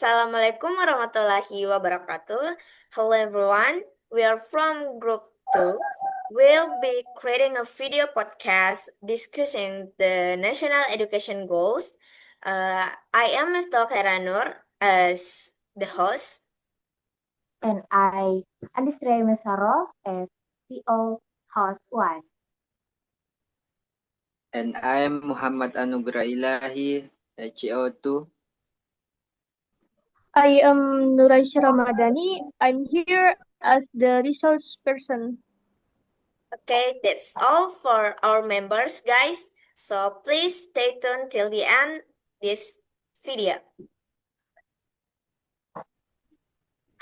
Assalamualaikum warahmatullahi wabarakatuh. Hello everyone, we are from Group 2. We'll be creating a video podcast discussing the national education goals. I am Miftah Khairanur as the host. And I, Andisrey Mesaro, as CO Host 1. And I am Muhammad Anugrah Ilahi, HO2. I am Nuraisha Ramadhani. I'm here as the resource person. Okay, that's all for our members, guys. So please stay tuned till the end this video.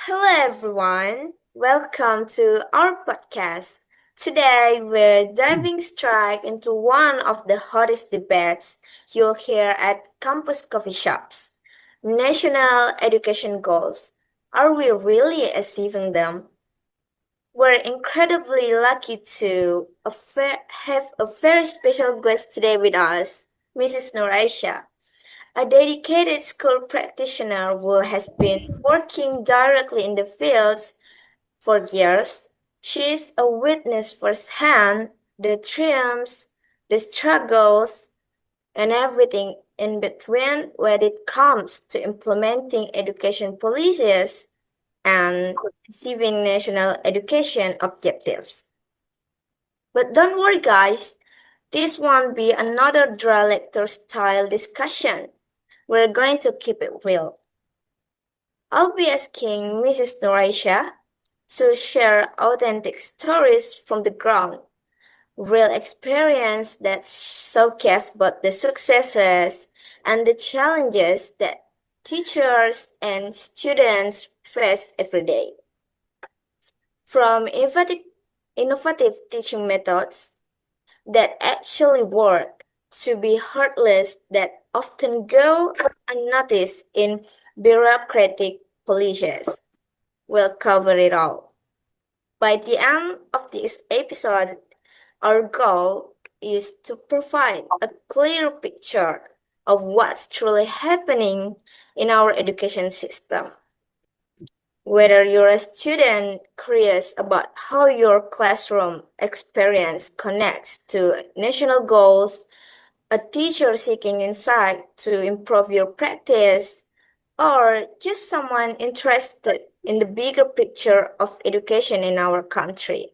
Hello everyone, welcome to our podcast. Today we're diving straight into one of the hottest debates you'll hear at campus coffee shops. National education goals. Are we really achieving them? We're incredibly lucky to have a very special guest today with us, Mrs. Noraisha, a dedicated school practitioner who has been working directly in the fields for years. She is a witness firsthand the triumphs, the struggles, and everything in between when it comes to implementing education policies and achieving national education objectives. But don't worry, guys, this won't be another dry lecture style discussion. We're going to keep it real. I'll be asking Mrs. Noraisha to share authentic stories from the ground, real experience that showcase both the successes and the challenges that teachers and students face every day. From innovative teaching methods that actually work to be heartless that often go unnoticed in bureaucratic policies. We'll cover it all. By the end of this episode, our goal is to provide a clear picture of what's truly happening in our education system. Whether you're a student curious about how your classroom experience connects to national goals, a teacher seeking insight to improve your practice, or just someone interested in the bigger picture of education in our country,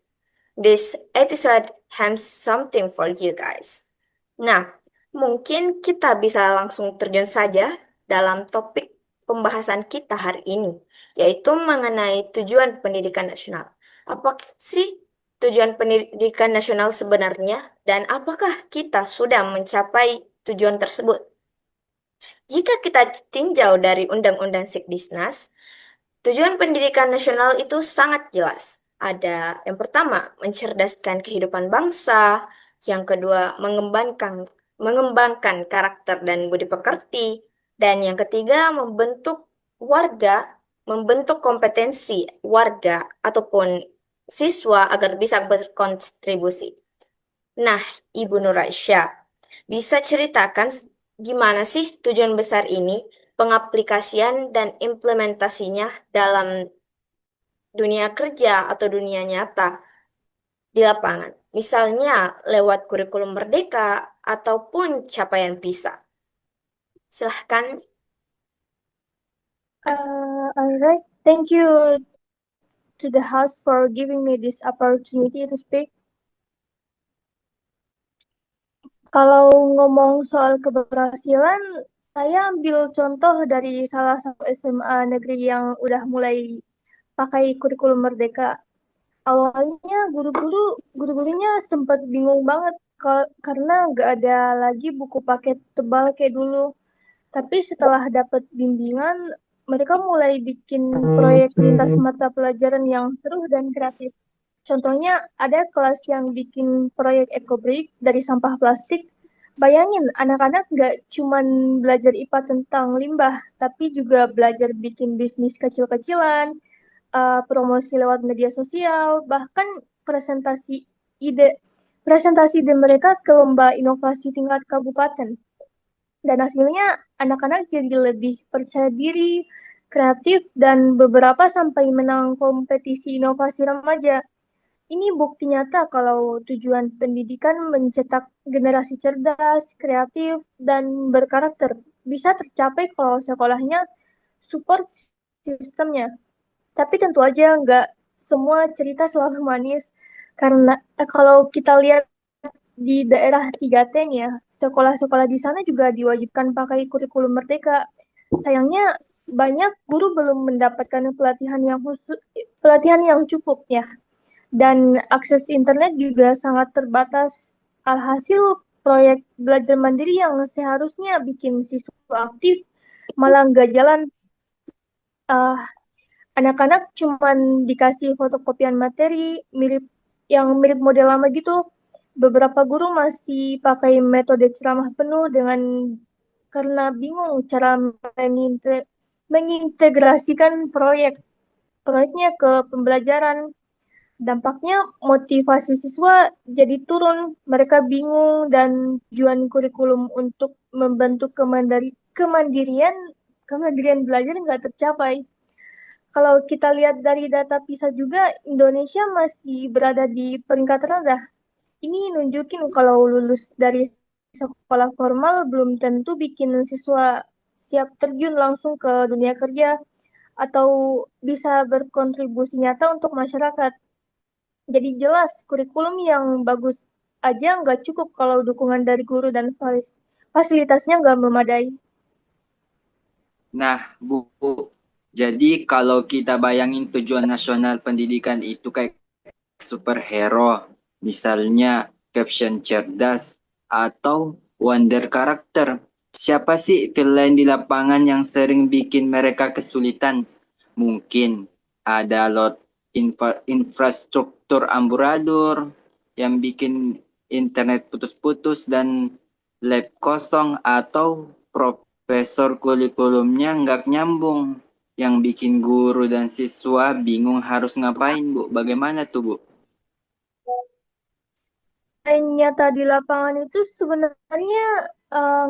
this episode has something for you guys. Nah, mungkin kita bisa langsung terjun saja dalam topik pembahasan kita hari ini, yaitu mengenai tujuan pendidikan nasional. Apa sih tujuan pendidikan nasional sebenarnya, dan apakah kita sudah mencapai tujuan tersebut? Jika kita tinjau dari Undang-Undang Sikdisnas, tujuan pendidikan nasional itu sangat jelas. Ada yang pertama, mencerdaskan kehidupan bangsa, yang kedua, mengembangkan karakter dan budi pekerti, dan yang ketiga, membentuk kompetensi warga ataupun siswa agar bisa berkontribusi. Nah, Ibu Nuraisya, bisa ceritakan gimana sih tujuan besar ini, pengaplikasian dan implementasinya dalam dunia kerja atau dunia nyata di lapangan? Misalnya lewat kurikulum merdeka ataupun capaian PISA. Silahkan. Alright, thank you to the host for giving me this opportunity to speak. Kalau ngomong soal keberhasilan, saya ambil contoh dari salah satu SMA negeri yang udah mulai pakai kurikulum merdeka. Awalnya guru-gurunya sempat bingung banget karena nggak ada lagi buku paket tebal kayak dulu. Tapi setelah dapat bimbingan, mereka mulai bikin proyek lintas mata pelajaran yang seru dan kreatif. Contohnya ada kelas yang bikin proyek ekobrik dari sampah plastik. Bayangin, anak-anak nggak cuma belajar IPA tentang limbah, tapi juga belajar bikin bisnis kecil-kecilan, promosi lewat media sosial, bahkan presentasi ide mereka ke lomba inovasi tingkat kabupaten. Dan hasilnya anak-anak jadi lebih percaya diri, kreatif, dan beberapa sampai menang kompetisi inovasi remaja. Ini bukti nyata kalau tujuan pendidikan mencetak generasi cerdas, kreatif, dan berkarakter bisa tercapai kalau sekolahnya support sistemnya. Tapi tentu aja nggak semua cerita selalu manis. Karena kalau kita lihat di daerah 3T nih ya, sekolah-sekolah di sana juga diwajibkan pakai kurikulum merdeka. Sayangnya banyak guru belum mendapatkan pelatihan yang cukup ya. Dan akses internet juga sangat terbatas. Alhasil proyek belajar mandiri yang seharusnya bikin siswa aktif malah nggak jalan. Uh, Anak-anak cuman dikasih fotokopian materi yang mirip model lama gitu. Beberapa guru masih pakai metode ceramah penuh karena bingung cara mengintegrasikan proyeknya ke pembelajaran. Dampaknya motivasi siswa jadi turun. Mereka bingung dan tujuan kurikulum untuk membentuk kemandirian belajar nggak tercapai. Kalau kita lihat dari data PISA juga, Indonesia masih berada di peringkat rendah. Ini nunjukin kalau lulus dari sekolah formal belum tentu bikin siswa siap terjun langsung ke dunia kerja atau bisa berkontribusi nyata untuk masyarakat. Jadi jelas, kurikulum yang bagus aja nggak cukup kalau dukungan dari guru dan fasilitasnya nggak memadai. Nah, Bu, jadi kalau kita bayangin tujuan nasional pendidikan itu kayak superhero, misalnya caption cerdas atau wonder karakter. Siapa sih villain di lapangan yang sering bikin mereka kesulitan? Mungkin ada lot infrastruktur amburadul yang bikin internet putus-putus dan lab kosong, atau profesor kurikulumnya nggak nyambung yang bikin guru dan siswa bingung harus ngapain, Bu. Bagaimana tuh, Bu? Yang nyata di lapangan itu sebenarnya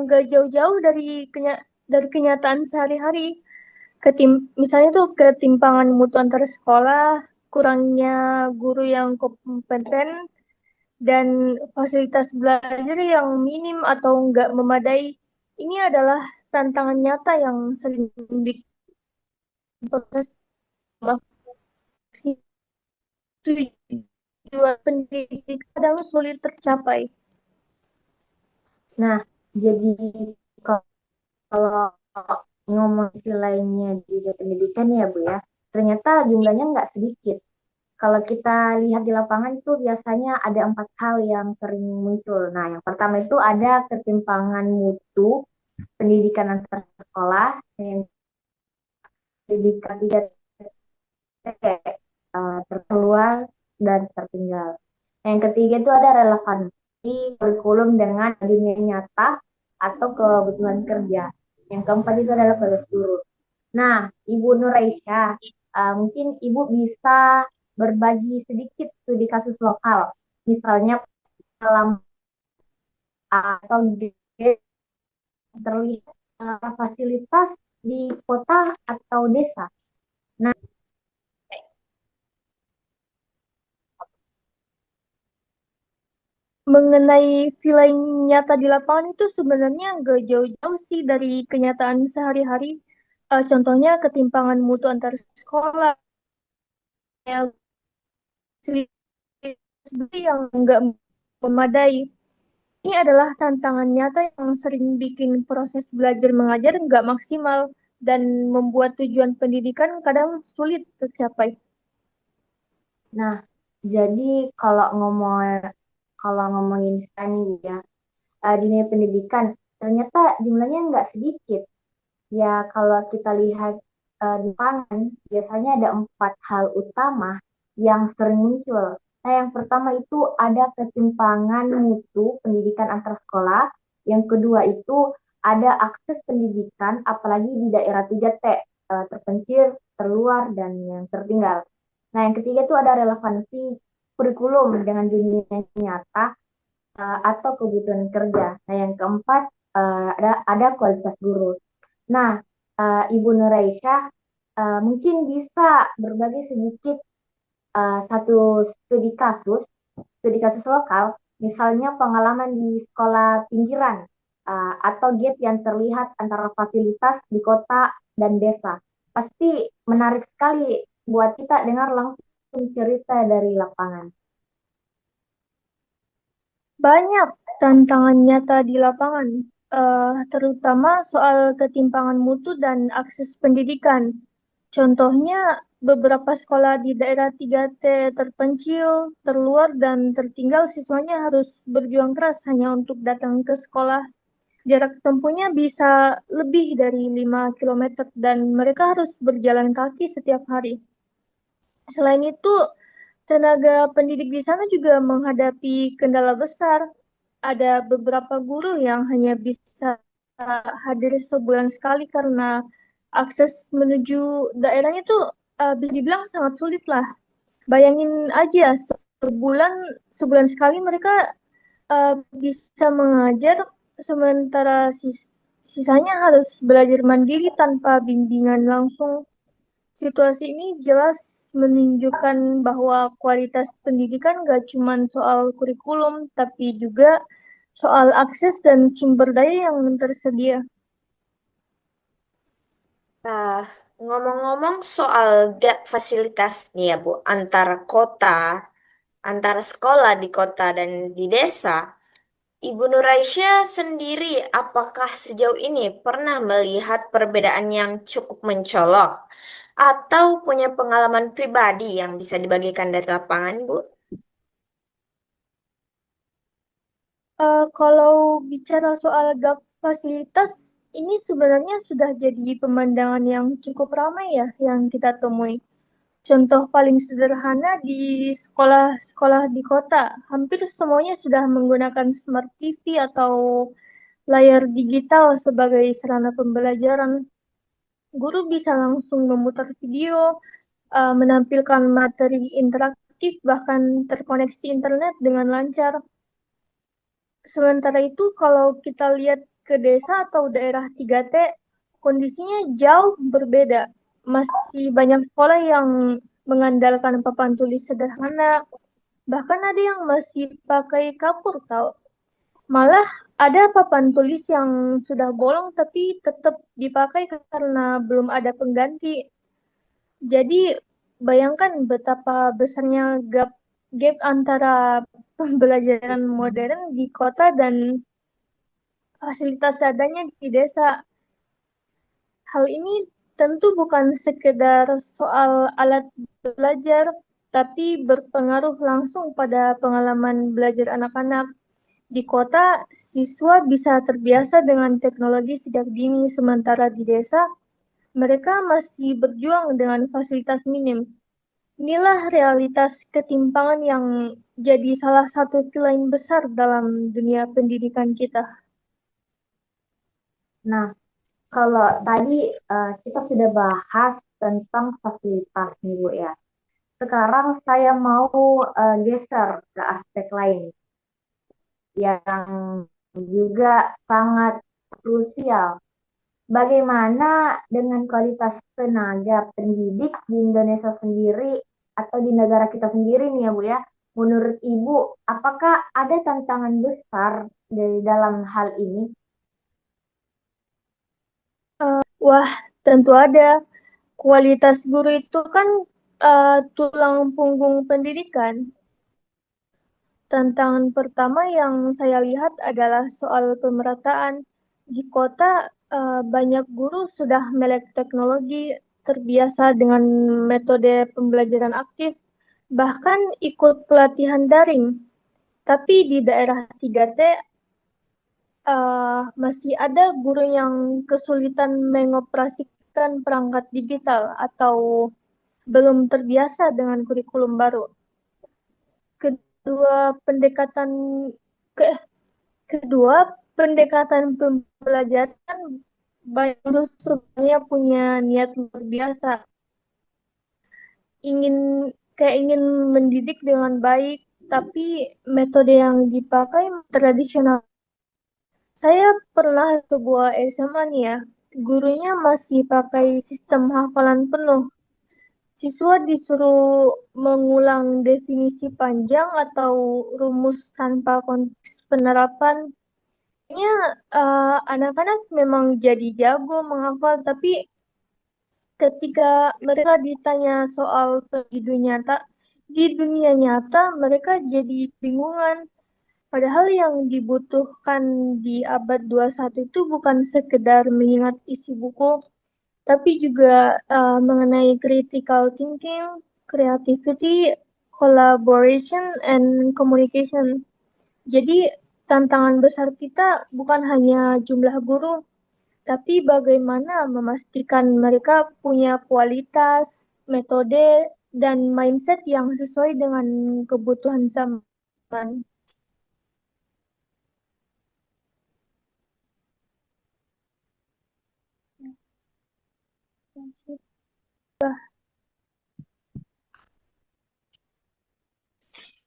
nggak jauh-jauh dari kenyataan sehari-hari. Misalnya tuh ketimpangan mutu antar sekolah, kurangnya guru yang kompeten, dan fasilitas belajar yang minim atau nggak memadai. Ini adalah tantangan nyata yang sering bikin proses tujuan pendidikan kadang sulit tercapai. Nah, jadi kalau ngomong lainnya di dunia pendidikan ya Bu ya, ternyata jumlahnya nggak sedikit. Kalau kita lihat di lapangan itu biasanya ada 4 hal yang sering muncul. Nah, yang pertama itu ada ketimpangan mutu pendidikan antar sekolah, yang pendidikan 3T, terkeluar dan tertinggal. Yang ketiga itu ada relevansi kurikulum dengan dunia nyata atau kebutuhan kerja. Yang keempat itu adalah progres guru. Nah, Ibu Nuraisya, mungkin Ibu bisa berbagi sedikit studi kasus lokal, misalnya dalam atau terlihat fasilitas di kota atau desa. Nah, Mengenai nilai nyata di lapangan itu sebenarnya nggak jauh-jauh sih dari kenyataan sehari-hari. Contohnya ketimpangan mutu antar sekolah, yang yang nggak memadai. Ini adalah tantangan nyata yang sering bikin proses belajar mengajar nggak maksimal dan membuat tujuan pendidikan kadang sulit tercapai. nah, jadi kalau ngomongin sekarang nih ya, dunia pendidikan ternyata jumlahnya nggak sedikit. Ya, kalau kita lihat di lapangan, biasanya ada 4 hal utama yang sering muncul. Nah, yang pertama itu ada ketimpangan mutu pendidikan antar sekolah. Yang kedua itu ada akses pendidikan, apalagi di daerah 3T, terpencil, terluar, dan yang tertinggal. Nah, yang ketiga itu ada relevansi kurikulum dengan dunia nyata atau kebutuhan kerja. Nah, yang keempat ada kualitas guru. Nah, Ibu Nuraisya, Mungkin bisa berbagi sedikit satu studi kasus lokal, misalnya pengalaman di sekolah pinggiran atau gap yang terlihat antara fasilitas di kota dan desa. Pasti menarik sekali buat kita dengar langsung cerita dari lapangan. Banyak tantangan nyata di lapangan, terutama soal ketimpangan mutu dan akses pendidikan. Contohnya, beberapa sekolah di daerah 3T terpencil, terluar, dan tertinggal siswanya harus berjuang keras hanya untuk datang ke sekolah. Jarak tempuhnya bisa lebih dari 5 km dan mereka harus berjalan kaki setiap hari. Selain itu, tenaga pendidik di sana juga menghadapi kendala besar. Ada beberapa guru yang hanya bisa hadir sebulan sekali karena akses menuju daerahnya tuh bisa dibilang sangat sulit lah. Bayangin aja sebulan sebulan sekali mereka bisa mengajar sementara sisanya harus belajar mandiri tanpa bimbingan langsung. Situasi ini jelas menunjukkan bahwa kualitas pendidikan gak cuma soal kurikulum, tapi juga soal akses dan sumber daya yang tersedia. Nah, ngomong-ngomong soal gap fasilitas nih ya Bu, antara sekolah di kota dan di desa, Ibu Nuraisya sendiri apakah sejauh ini pernah melihat perbedaan yang cukup mencolok atau punya pengalaman pribadi yang bisa dibagikan dari lapangan, Bu? Kalau bicara soal gap fasilitas, ini sebenarnya sudah jadi pemandangan yang cukup ramai ya yang kita temui. Contoh paling sederhana di sekolah-sekolah di kota, hampir semuanya sudah menggunakan smart TV atau layar digital sebagai sarana pembelajaran. Guru bisa langsung memutar video, menampilkan materi interaktif, bahkan terkoneksi internet dengan lancar. Sementara itu, kalau kita lihat ke desa atau daerah 3T, kondisinya jauh berbeda. Masih banyak sekolah yang mengandalkan papan tulis sederhana, bahkan ada yang masih pakai kapur, tahu. Malah ada papan tulis yang sudah bolong tapi tetap dipakai karena belum ada pengganti. Jadi bayangkan betapa besarnya gap antara pembelajaran modern di kota dan fasilitas adanya di desa. Hal ini tentu bukan sekedar soal alat belajar, tapi berpengaruh langsung pada pengalaman belajar anak-anak. Di kota, siswa bisa terbiasa dengan teknologi sejak dini, sementara di desa, mereka masih berjuang dengan fasilitas minim. Inilah realitas ketimpangan yang jadi salah satu klaim besar dalam dunia pendidikan kita. Nah, kalau tadi kita sudah bahas tentang fasilitas nih Bu ya. Sekarang saya mau geser ke aspek lain yang juga sangat krusial. Bagaimana dengan kualitas tenaga pendidik di Indonesia sendiri atau di negara kita sendiri nih ya Bu ya? Menurut Ibu, apakah ada tantangan besar dari dalam hal ini? Wah, tentu ada. Kualitas guru itu kan tulang punggung pendidikan. Tantangan pertama yang saya lihat adalah soal pemerataan. Di kota, banyak guru sudah melek teknologi, terbiasa dengan metode pembelajaran aktif, bahkan ikut pelatihan daring. Tapi di daerah 3T, masih ada guru yang kesulitan mengoperasikan perangkat digital atau belum terbiasa dengan kurikulum baru. Kedua pendekatan ke Kedua, pendekatan pembelajaran baik guru sebenarnya punya niat luar biasa, ingin ingin mendidik dengan baik, tapi metode yang dipakai tradisional. Saya pernah ke sebuah SMA nih ya, gurunya masih pakai sistem hafalan penuh. Siswa disuruh mengulang definisi panjang atau rumus tanpa konteks penerapan. Kayaknya anak-anak memang jadi jago menghafal, tapi ketika mereka ditanya soal di dunia nyata mereka jadi bingungan. Padahal yang dibutuhkan di abad 21 itu bukan sekedar mengingat isi buku, tapi juga mengenai critical thinking, creativity, collaboration, and communication. Jadi tantangan besar kita bukan hanya jumlah guru, tapi bagaimana memastikan mereka punya kualitas, metode, dan mindset yang sesuai dengan kebutuhan zaman.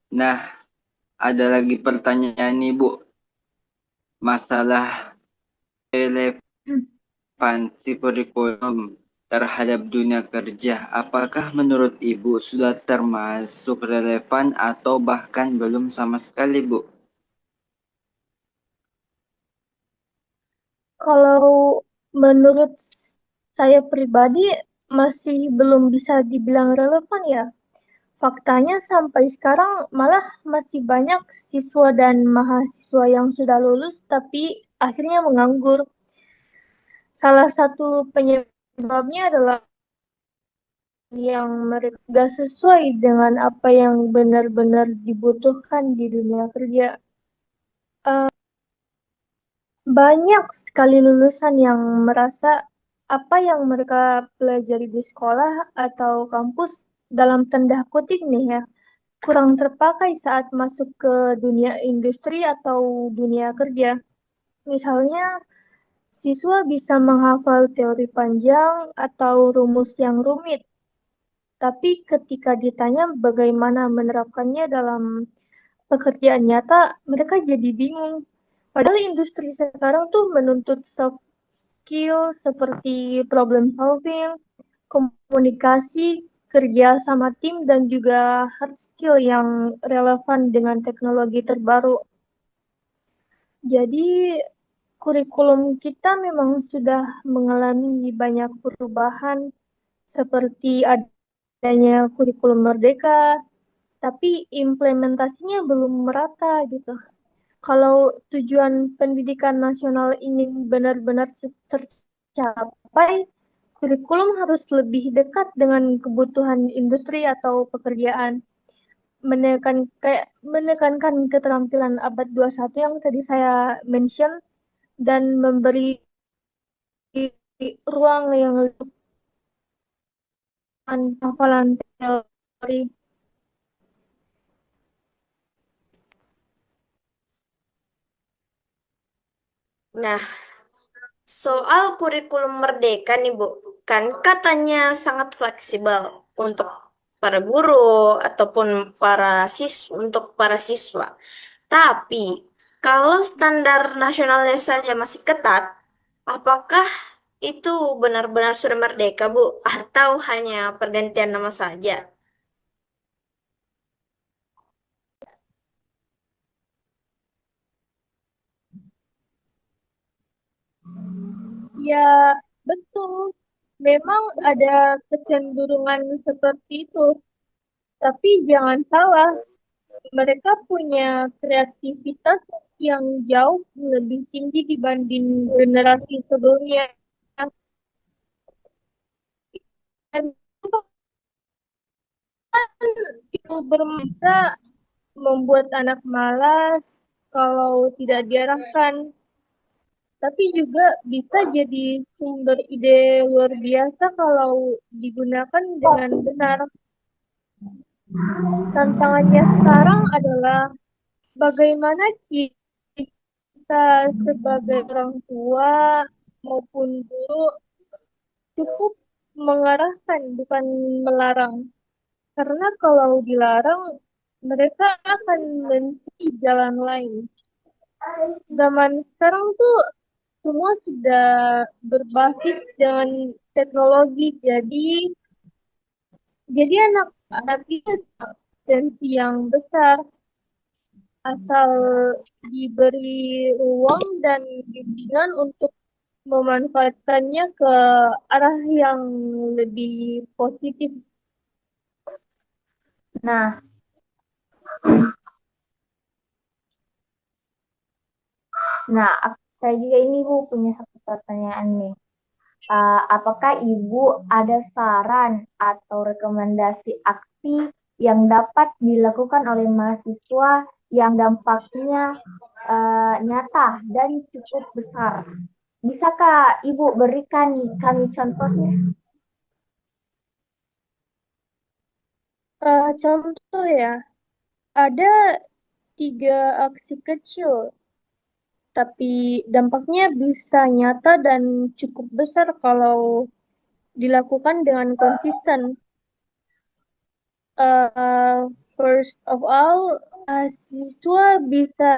Nah, ada lagi pertanyaan nih, Bu. Masalah relevansi kurikulum terhadap dunia kerja. Apakah menurut Ibu sudah termasuk relevan atau bahkan belum sama sekali, Bu? Kalau menurut saya pribadi masih belum bisa dibilang relevan ya. Faktanya sampai sekarang malah masih banyak siswa dan mahasiswa yang sudah lulus tapi akhirnya menganggur. Salah satu penyebabnya adalah yang mereka gak sesuai dengan apa yang benar-benar dibutuhkan di dunia kerja. Eh, Banyak sekali lulusan yang merasa apa yang mereka pelajari di sekolah atau kampus dalam tanda kutip nih ya, kurang terpakai saat masuk ke dunia industri atau dunia kerja. Misalnya, siswa bisa menghafal teori panjang atau rumus yang rumit, tapi ketika ditanya bagaimana menerapkannya dalam pekerjaan nyata, mereka jadi bingung. Padahal industri sekarang tuh menuntut soft skill seperti problem solving, komunikasi, kerja sama tim, dan juga hard skill yang relevan dengan teknologi terbaru. Jadi, kurikulum kita memang sudah mengalami banyak perubahan seperti adanya kurikulum merdeka, tapi implementasinya belum merata gitu. Kalau tujuan pendidikan nasional ingin benar-benar tercapai, kurikulum harus lebih dekat dengan kebutuhan industri atau pekerjaan, menekankan keterampilan abad 21 yang tadi saya mention dan memberi ruang yang lebih hafalan teori. Nah, soal kurikulum merdeka nih, Bu, kan katanya sangat fleksibel untuk para guru ataupun untuk para siswa. Tapi kalau standar nasionalnya saja masih ketat, apakah itu benar-benar sudah merdeka, Bu, atau hanya pergantian nama saja? Ya, betul. Memang ada kecenderungan seperti itu. Tapi jangan salah, mereka punya kreativitas yang jauh lebih tinggi dibanding generasi sebelumnya. Dan itu bisa membuat anak malas kalau tidak diarahkan, tapi juga bisa jadi sumber ide luar biasa kalau digunakan dengan benar. Tantangannya sekarang adalah bagaimana kita sebagai orang tua maupun guru cukup mengarahkan, bukan melarang. Karena kalau dilarang, mereka akan mencari jalan lain. Zaman sekarang tuh semua sudah berbasis dengan teknologi. Jadi anak-anak itu potensi yang besar asal diberi ruang dan bimbingan untuk memanfaatkannya ke arah yang lebih positif. Nah, saya juga ini Bu punya satu pertanyaan nih. Apakah Ibu ada saran atau rekomendasi aksi yang dapat dilakukan oleh mahasiswa yang dampaknya nyata dan cukup besar? Bisakah Ibu berikan kami contohnya? Contoh ya, ada 3 aksi kecil, tapi dampaknya bisa nyata dan cukup besar kalau dilakukan dengan konsisten. First of all, siswa bisa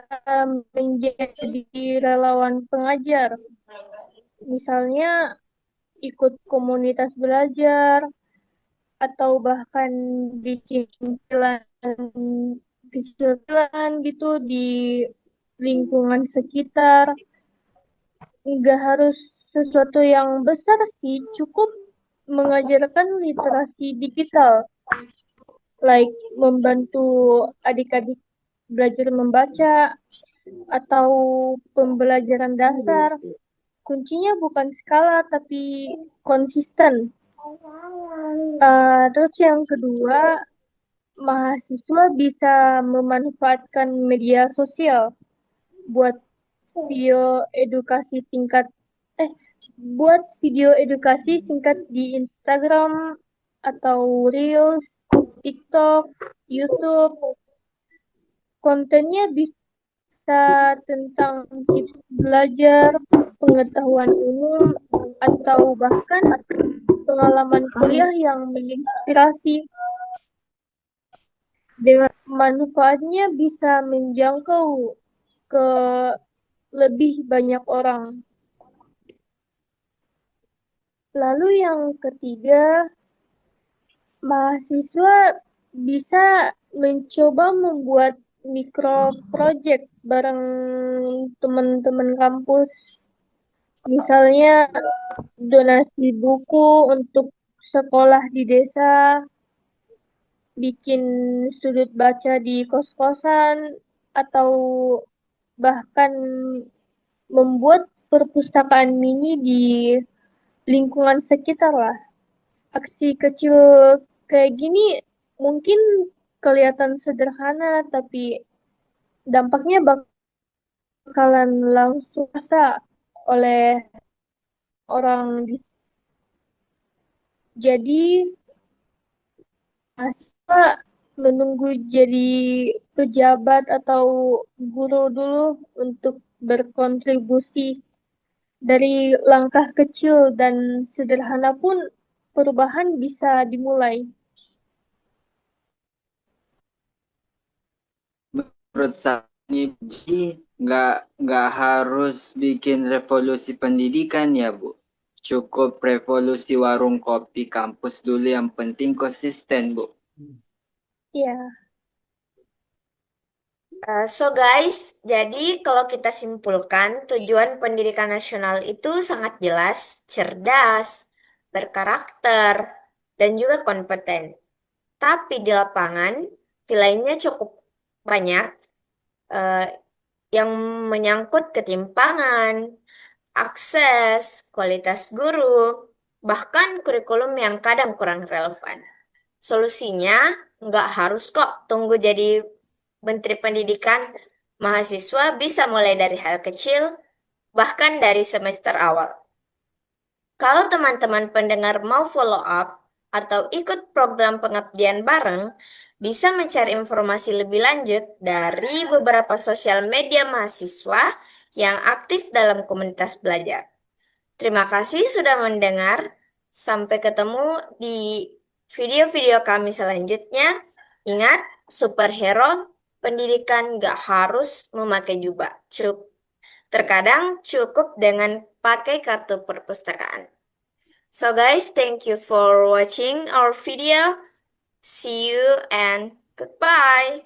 menjadi relawan pengajar. Misalnya ikut komunitas belajar atau bahkan bikin kecil-kecilan gitu di lingkungan sekitar. Nggak harus sesuatu yang besar sih, cukup mengajarkan literasi digital, like membantu adik-adik belajar membaca atau pembelajaran dasar. Kuncinya bukan skala tapi konsisten. Terus yang kedua, mahasiswa bisa memanfaatkan media sosial buat video edukasi tingkat eh buat video edukasi singkat di Instagram atau Reels, TikTok, YouTube. Kontennya bisa tentang tips belajar, pengetahuan umum, atau bahkan pengalaman kuliah yang menginspirasi. Dengan manfaatnya bisa menjangkau ke lebih banyak orang. Lalu yang ketiga, mahasiswa bisa mencoba membuat mikro project bareng teman-teman kampus. Misalnya donasi buku untuk sekolah di desa, bikin sudut baca di kos-kosan, atau bahkan membuat perpustakaan mini di lingkungan sekitar lah. Aksi kecil kayak gini mungkin kelihatan sederhana, tapi dampaknya bakalan langsung terasa oleh orang di. Jadi mahasiswa menunggu jadi pejabat atau guru dulu untuk berkontribusi. Dari langkah kecil dan sederhana pun perubahan bisa dimulai. Menurut saya ini nggak harus bikin revolusi pendidikan ya Bu. Cukup revolusi warung kopi kampus dulu, yang penting konsisten Bu. Ya, So guys, jadi kalau kita simpulkan, tujuan pendidikan nasional itu sangat jelas, cerdas, berkarakter, dan juga kompeten. Tapi di lapangan, nilainya cukup banyak eh, yang menyangkut ketimpangan, akses, kualitas guru, bahkan kurikulum yang kadang kurang relevan. Solusinya nggak harus kok tunggu jadi Menteri Pendidikan. Mahasiswa bisa mulai dari hal kecil, bahkan dari semester awal. Kalau teman-teman pendengar mau follow up atau ikut program pengabdian bareng, bisa mencari informasi lebih lanjut dari beberapa sosial media mahasiswa yang aktif dalam komunitas belajar. Terima kasih sudah mendengar. Sampai ketemu di video-video kami selanjutnya. Ingat, superhero pendidikan gak harus memakai jubah. Terkadang cukup dengan pakai kartu perpustakaan. So guys, thank you for watching our video. See you and goodbye.